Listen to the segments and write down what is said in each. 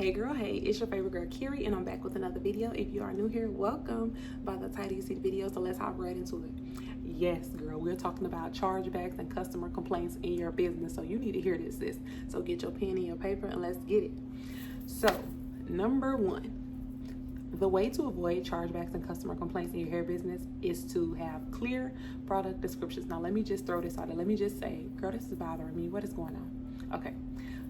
Hey girl, hey, it's your favorite girl Kiri, and I'm back with another video. If you are new here, welcome. By the title you see the video, so let's hop right into it. Yes girl, we're talking about chargebacks and customer complaints in your business, so you need to hear this sis. So get your pen and your paper and let's get it. So number one, the way to avoid chargebacks and customer complaints in your hair business is to have clear product descriptions. Now let me just throw this out there. Let me just say, girl, this is bothering me. What is going on? Okay,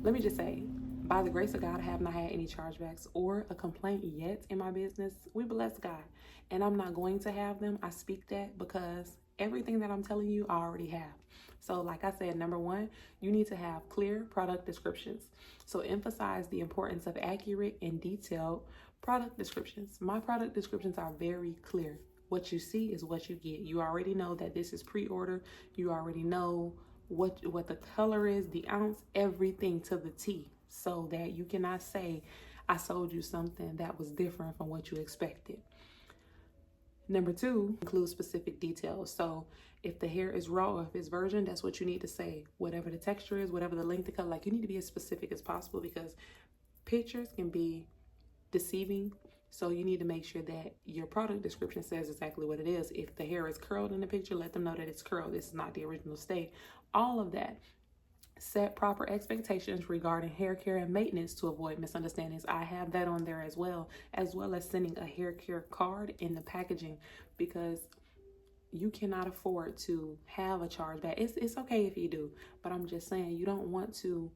let me just say, by the grace of God, I have not had any chargebacks or a complaint yet in my business. We bless God. And I'm not going to have them. I speak that because everything that I'm telling you, I already have. So like I said, number one, you need to have clear product descriptions. So emphasize the importance of accurate and detailed product descriptions. My product descriptions are very clear. What you see is what you get. You already know that this is pre-order. You already know what the color is, the ounce, everything to the T, so that you cannot say I sold you something that was different from what you expected. Number two, include specific details. So if the hair is raw or if it's virgin, that's what you need to say. Whatever the texture is, whatever the length of color, like you need to be as specific as possible because pictures can be deceiving. So you need to make sure that your product description says exactly what it is. If the hair is curled in the picture, let them know that it's curled. This is not the original state. All of that. Set proper expectations regarding hair care and maintenance to avoid misunderstandings. I have that on there as well as sending a hair care card in the packaging, because you cannot afford to have a chargeback. It's okay if you do, but I'm just saying you don't want to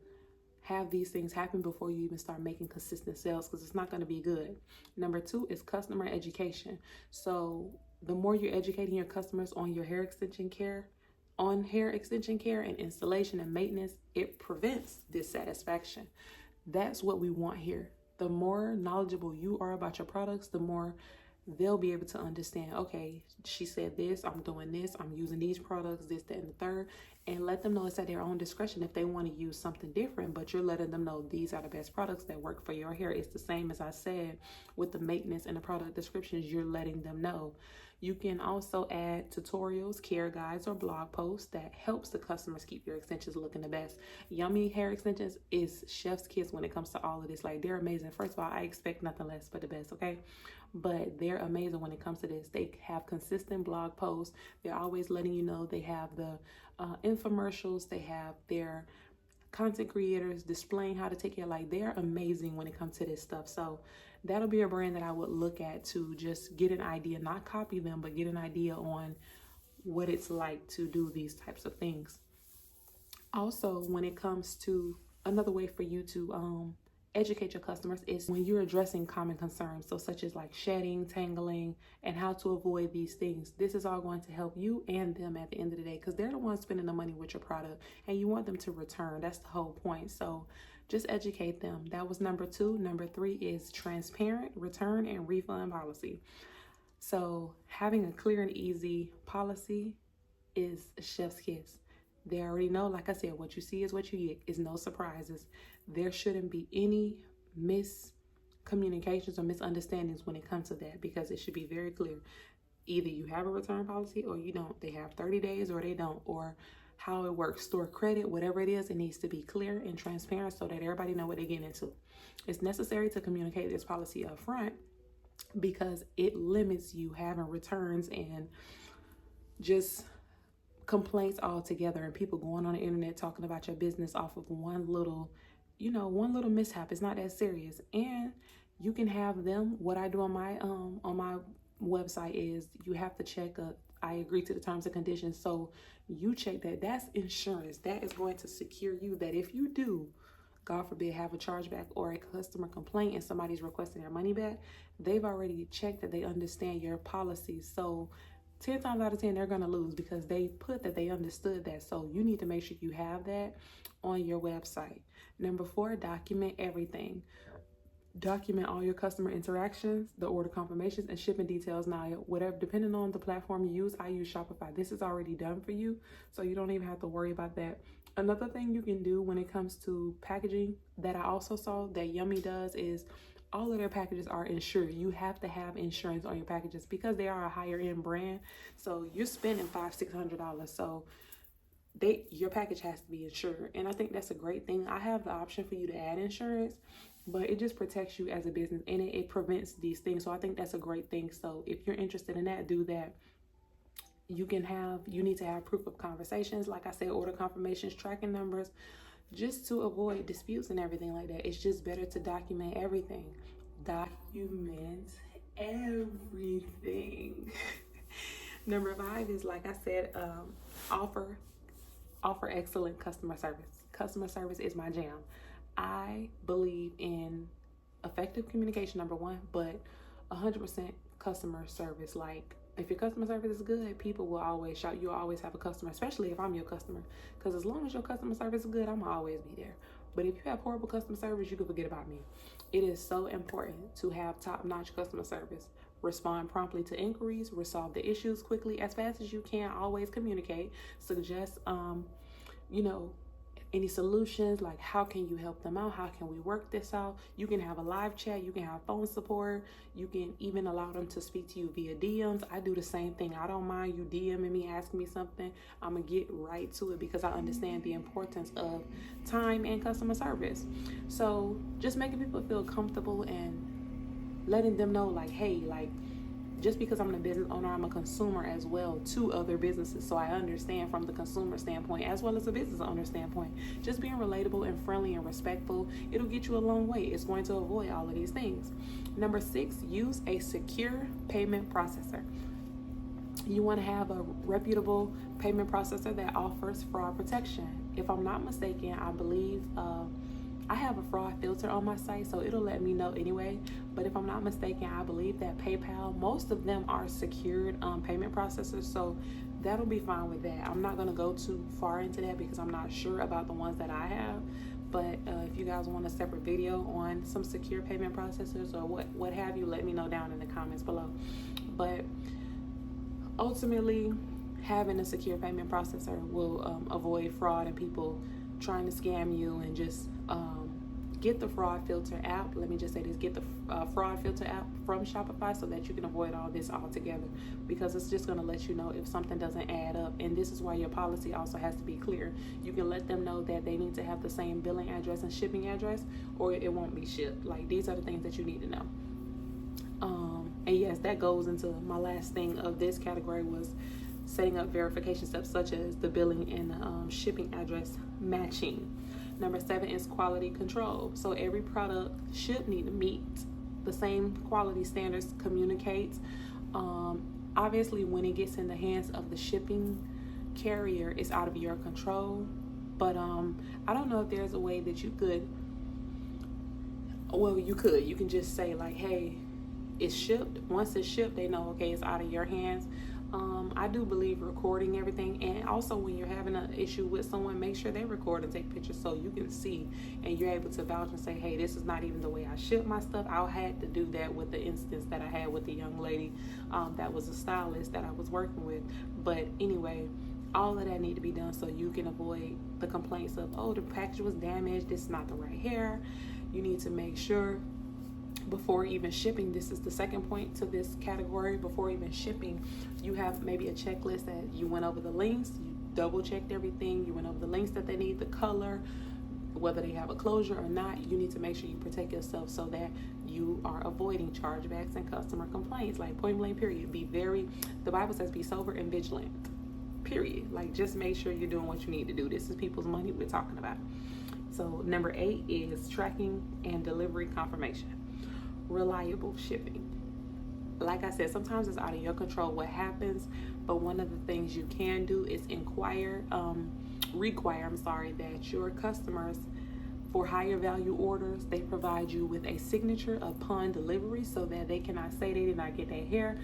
have these things happen before you even start making consistent sales, because it's not going to be good. Number two is customer education. So the more you're educating your customers on your hair extension care, and installation and maintenance, it prevents dissatisfaction. That's what we want here. The more knowledgeable you are about your products, the more they'll be able to understand, okay, she said this, I'm doing this, I'm using these products, this, that, and the third, and let them know it's at their own discretion if they want to use something different, but you're letting them know these are the best products that work for your hair. It's the same as I said with the maintenance and the product descriptions. You're letting them know. You can also add tutorials, care guides, or blog posts that helps the customers keep your extensions looking the best. Yummy Hair Extensions is chef's kiss when it comes to all of this. Like, they're amazing. First of all, I expect nothing less but the best, okay? But they're amazing when it comes to this. They have consistent blog posts. They're always letting you know. They have the infomercials. They have their content creators displaying how to take care. Like, they're amazing when it comes to this stuff. So that'll be a brand that I would look at to just get an idea, not copy them, but get an idea on what it's like to do these types of things. Also, when it comes to another way for you to educate your customers is when you're addressing common concerns, so such as like shedding, tangling, and how to avoid these things. This is all going to help you and them at the end of the day, because they're the ones spending the money with your product and you want them to return. That's the whole point. So just educate them. That was number two. Number three is transparent return and refund policy. So having a clear and easy policy is a chef's kiss. They already know, like I said, what you see is what you get. Is no surprises. There shouldn't be any miscommunications or misunderstandings when it comes to that, because it should be very clear. Either you have a return policy or you don't. They have 30 days or they don't, or how it works, store credit, whatever it is, it needs to be clear and transparent so that everybody know what they're getting into. It's necessary to communicate this policy up front because it limits you having returns and just complaints altogether, and people going on the internet talking about your business off of one little mishap. It's not that serious. And you can have them, what I do on my website is you have to check I agree to the terms and conditions. So you check that. That's insurance. That is going to secure you that if you do, God forbid, have a chargeback or a customer complaint and somebody's requesting their money back, they've already checked that they understand your policies. So 10 times out of 10, they're going to lose because they put that they understood that. So you need to make sure you have that on your website. Number four, document everything. Document all your customer interactions, the order confirmations, and shipping details. Now, whatever, depending on the platform you use, I use Shopify. This is already done for you, so you don't even have to worry about that. Another thing you can do when it comes to packaging that I also saw that Yummy does is all of their packages are insured. You have to have insurance on your packages because they are a higher end brand. So you're spending $500-$600. So your package has to be insured. And I think that's a great thing. I have the option for you to add insurance. but it just protects you as a business, and it prevents these things. So I think that's a great thing. So if you're interested in that, do that. You need to have proof of conversations, like I said, order confirmations, tracking numbers, just to avoid disputes and everything like that. It's just better to document everything. Document everything. Number 5 is, like I said, offer excellent customer service. Customer service is my jam. I believe in effective communication, number 1, but 100% customer service. Like, if your customer service is good, people will always shout. You'll always have a customer, especially if I'm your customer. Because as long as your customer service is good, I'm always be there. But if you have horrible customer service, you can forget about me. It is so important to have top-notch customer service. Respond promptly to inquiries, resolve the issues quickly, as fast as you can. Always communicate. Suggest, any solutions, like how can you help them out, how can we work this out. You can have a live chat, you can have phone support, you can even allow them to speak to you via DMs. I do the same thing. I don't mind you DMing me, asking me something. I'm gonna get right to it because I understand the importance of time and customer service. So just making people feel comfortable and letting them know, like, hey, like, just because I'm a business owner, I'm a consumer as well to other businesses. So I understand from the consumer standpoint as well as the business owner standpoint. Just being relatable and friendly and respectful, it'll get you a long way. It's going to avoid all of these things. Number 6, use a secure payment processor. You want to have a reputable payment processor that offers fraud protection. If I'm not mistaken, I believe I have a fraud filter on my site, so it'll let me know anyway. But if I'm not mistaken, I believe that PayPal, most of them are secured payment processors, so that'll be fine with that. I'm not going to go too far into that because I'm not sure about the ones that I have. But if you guys want a separate video on some secure payment processors or what have you, let me know down in the comments below. But ultimately, having a secure payment processor will avoid fraud and people trying to scam you. And just get the fraud filter app. Let me just say this: get the fraud filter app from Shopify so that you can avoid all this altogether, because it's just going to let you know if something doesn't add up. And this is why your policy also has to be clear. You can let them know that they need to have the same billing address and shipping address, or it won't be shipped. Like, these are the things that you need to know. And yes, that goes into my last thing of this category, was setting up verification steps such as the billing and shipping address matching. Number 7 is quality control. So every product should need to meet the same quality standards. Communicate. Obviously, when it gets in the hands of the shipping carrier, it's out of your control. But I don't know if there's a way that you could. Well, you could. You can just say, like, hey, it's shipped. Once it's shipped, they know, okay, it's out of your hands. I do believe recording everything, and also when you're having an issue with someone, make sure they record and take pictures so you can see and you're able to vouch and say, hey, this is not even the way I ship my stuff. I had to do that with the instance that I had with the young lady that was a stylist that I was working with. But anyway, all of that need to be done so you can avoid the complaints of, oh, the package was damaged, this is not the right hair. You need to make sure before even shipping, this is the second point to this category, before even shipping, you have maybe a checklist that you went over the links, you double checked everything, you went over the links that they need, the color, whether they have a closure or not. You need to make sure you protect yourself so that you are avoiding chargebacks and customer complaints. Like, point blank period. The Bible says be sober and vigilant, period. Like, just make sure you're doing what you need to do. This is people's money we're talking about. So number 8 is tracking and delivery confirmation. Reliable shipping. Like I said, sometimes it's out of your control what happens, but one of the things you can do is require that your customers, for higher value orders, they provide you with a signature upon delivery so that they cannot say they did not get their hair.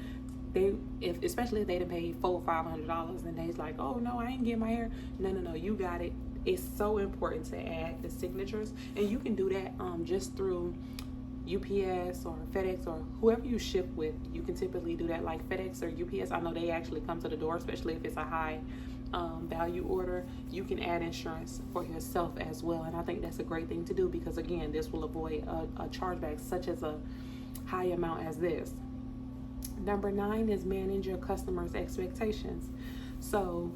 Especially if they done paid $400-500 and they's like, oh no, I ain't get my hair. No, you got it. It's so important to add the signatures, and you can do that just through UPS or FedEx or whoever you ship with. You can typically do that. Like FedEx or UPS, I know they actually come to the door, especially if it's a high value order. You can add insurance for yourself as well, and I think that's a great thing to do because, again, this will avoid a chargeback such as a high amount as this. Number 9 is manage your customers' expectations. So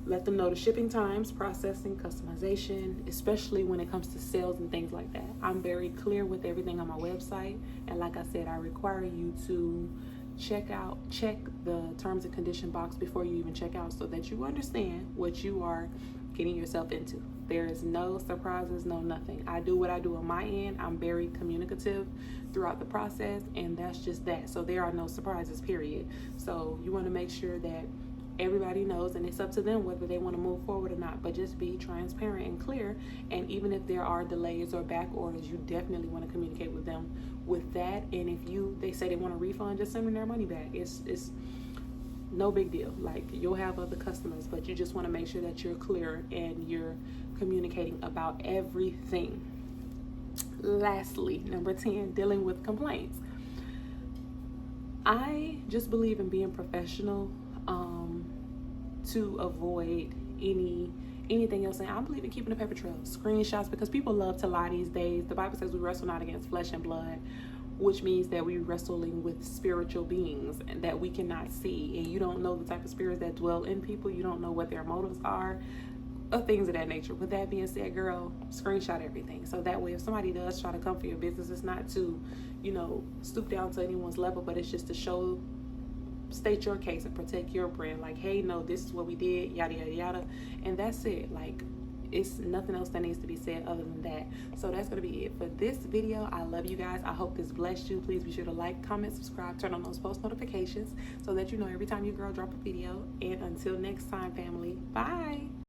let them know the shipping times, processing, customization, especially when it comes to sales and things like that. I'm very clear with everything on my website. And like I said, I require you to check the terms and condition box before you even check out, so that you understand what you are getting yourself into. There is no surprises, no nothing. I do what I do on my end. I'm very communicative throughout the process, and that's just that. So there are no surprises, period. So you want to make sure that everybody knows, and it's up to them whether they want to move forward or not, but just be transparent and clear. And even if there are delays or back orders, you definitely want to communicate with them with that. And if they say they want a refund, just send them their money back. It's no big deal. Like, you'll have other customers, but you just want to make sure that you're clear and you're communicating about everything. Lastly, number 10, dealing with complaints. I just believe in being professional to avoid anything else. And I believe in keeping a paper trail, screenshots, because people love to lie these days. The Bible says we wrestle not against flesh and blood, which means that we're wrestling with spiritual beings that we cannot see. And you don't know the type of spirits that dwell in people. You don't know what their motives are, or things of that nature. With that being said, girl, screenshot everything. So that way, if somebody does try to come for your business, it's not to, stoop down to anyone's level, but it's just to state your case and protect your brand. Like, hey, no, this is what we did, yada, yada, yada. And that's it. Like, it's nothing else that needs to be said other than that. So that's going to be it for this video. I love you guys. I hope this blessed you. Please be sure to like, comment, subscribe, turn on those post notifications so that you know every time your girl drop a video. And until next time, family, bye.